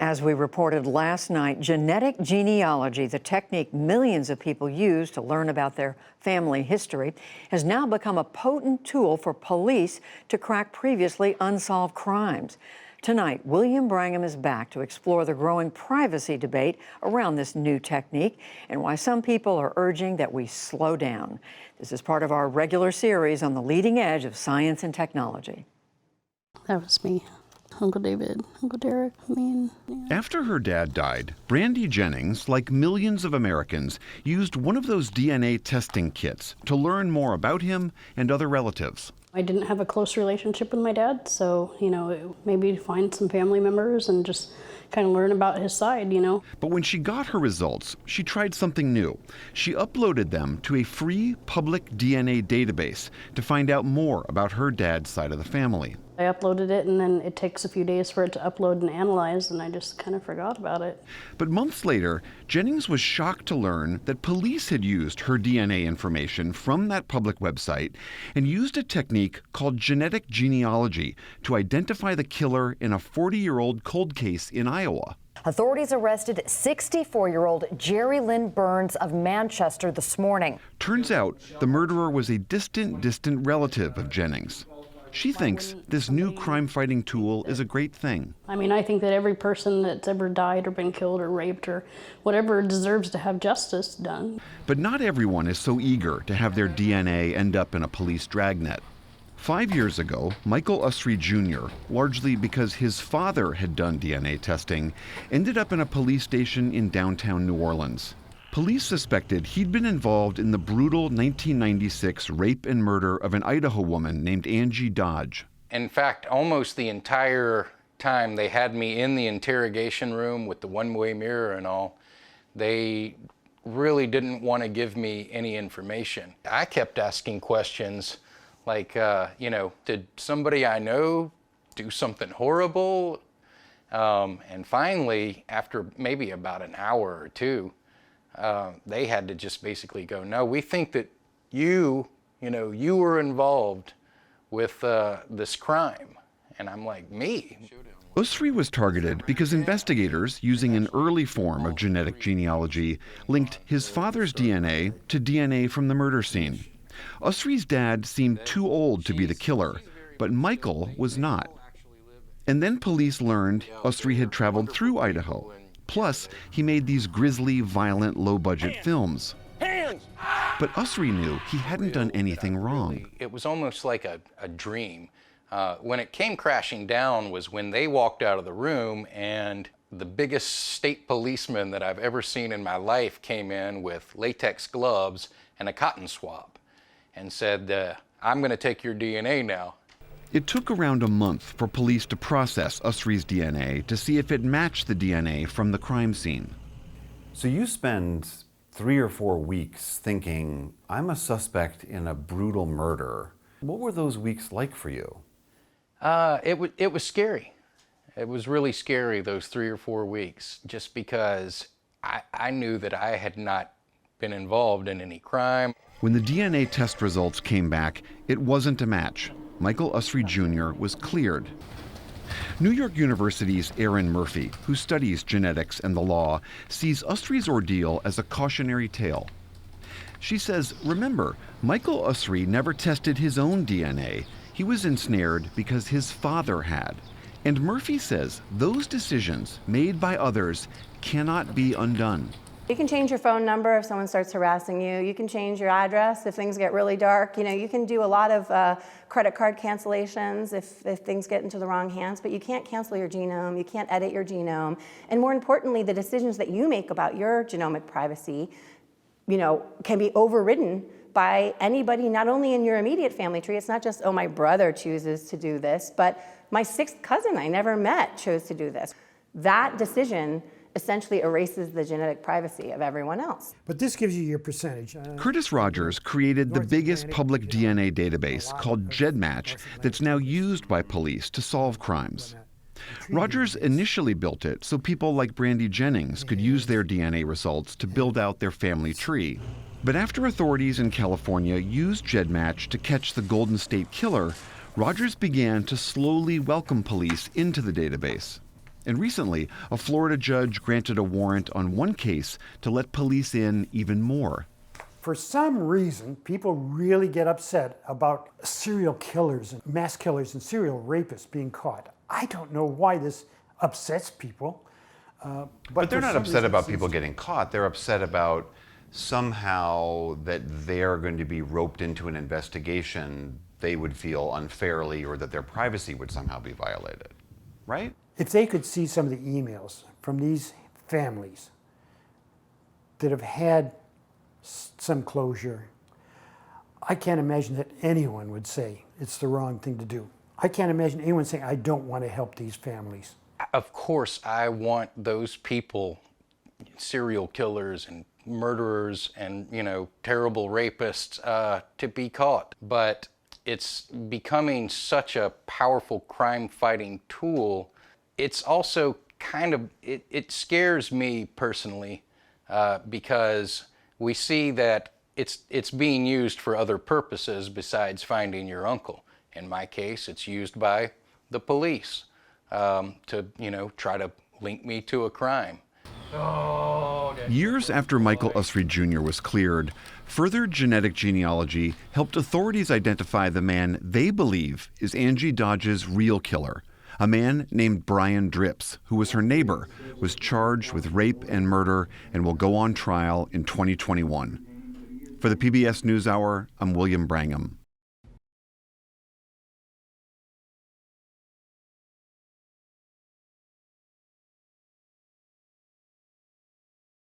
As we reported last night, genetic genealogy, the technique millions of people use to learn about their family history, has now become a potent tool for police to crack previously unsolved crimes. Tonight, William Brangham is back to explore the growing privacy debate around this new technique and why some people are urging that we slow down. This is part of our regular series on the leading edge of science and technology. That was me. Uncle David, Uncle Derek, yeah. After her dad died, Brandy Jennings, like millions of Americans, used one of those DNA testing kits to learn more about him and other relatives. I didn't have a close relationship with my dad, so, maybe find some family members and just kind of learn about his side, But when she got her results, she tried something new. She uploaded them to a free public DNA database to find out more about her dad's side of the family. I uploaded it, and then it takes a few days for it to upload and analyze, and I just kind of forgot about it. But months later, Jennings was shocked to learn that police had used her DNA information from that public website and used a technique called genetic genealogy to identify the killer in a 40-year-old cold case in Iowa. Authorities arrested 64-year-old Jerry Lynn Burns of Manchester this morning. Turns out the murderer was a distant relative of Jennings. She thinks this new crime-fighting tool is a great thing. I think that every person that's ever died or been killed or raped or whatever deserves to have justice done. But not everyone is so eager to have their DNA end up in a police dragnet. 5 years ago, Michael Usry Jr., largely because his father had done DNA testing, ended up in a police station in downtown New Orleans. Police suspected he'd been involved in the brutal 1996 rape and murder of an Idaho woman named Angie Dodge. In fact, almost the entire time they had me in the interrogation room with the one-way mirror and all, they really didn't want to give me any information. I kept asking questions like, did somebody I know do something horrible? And finally, after maybe about an hour or two, they had to just basically go, no, we think that you were involved with this crime. And I'm like, me? Usry was targeted because investigators, using an early form of genetic genealogy, linked his father's DNA to DNA from the murder scene. Usry's dad seemed too old to be the killer, but Michael was not. And then police learned Usry had traveled through Idaho. Plus, he made these grisly, violent, low-budget films. But Usry knew he hadn't done anything wrong. It was almost like a dream. When it came crashing down was when they walked out of the room and the biggest state policeman that I've ever seen in my life came in with latex gloves and a cotton swab and said, I'm going to take your DNA now. It took around a month for police to process Usry's DNA to see if it matched the DNA from the crime scene. So you spend 3 or 4 weeks thinking, I'm a suspect in a brutal murder. What were those weeks like for you? It was scary. It was really scary, those 3 or 4 weeks, just because I knew that I had not been involved in any crime. When the DNA test results came back, it wasn't a match. Michael Usry Jr. was cleared. New York University's Erin Murphy, who studies genetics and the law, sees Usry's ordeal as a cautionary tale. She says, remember, Michael Usry never tested his own DNA. He was ensnared because his father had. And Murphy says those decisions made by others cannot be undone. You can change your phone number if someone starts harassing you. You can change your address if things get really dark. You can do a lot of credit card cancellations if things get into the wrong hands, but you can't cancel your genome, you can't edit your genome. And more importantly, the decisions that you make about your genomic privacy, can be overridden by anybody, not only in your immediate family tree. It's not just, oh, my brother chooses to do this, but my 6th cousin I never met chose to do this. That decision essentially erases the genetic privacy of everyone else. But this gives you your percentage. Curtis Rogers created the biggest public DNA database called GEDmatch that's now used by police to solve crimes. Rogers initially built it so people like Brandy Jennings could use their DNA results to build out their family tree. But after authorities in California used GEDmatch to catch the Golden State Killer, Rogers began to slowly welcome police into the database. And recently, a Florida judge granted a warrant on one case to let police in even more. For some reason, people really get upset about serial killers and mass killers and serial rapists being caught. I don't know why this upsets people. But they're for not some upset reason about it people seems- getting caught. They're upset about somehow that they're going to be roped into an investigation they would feel unfairly, or that their privacy would somehow be violated, right? If they could see some of the emails from these families that have had some closure, I can't imagine that anyone would say it's the wrong thing to do. I can't imagine anyone saying, I don't want to help these families. Of course, I want those people, serial killers and murderers and, terrible rapists, to be caught. But it's becoming such a powerful crime-fighting tool. It's also it scares me personally, because we see that it's being used for other purposes besides finding your uncle. In my case, it's used by the police to, try to link me to a crime. Years after Michael Usry Jr. was cleared, further genetic genealogy helped authorities identify the man they believe is Angie Dodge's real killer. A man named Brian Drips, who was her neighbor, was charged with rape and murder and will go on trial in 2021. For the PBS NewsHour, I'm William Brangham.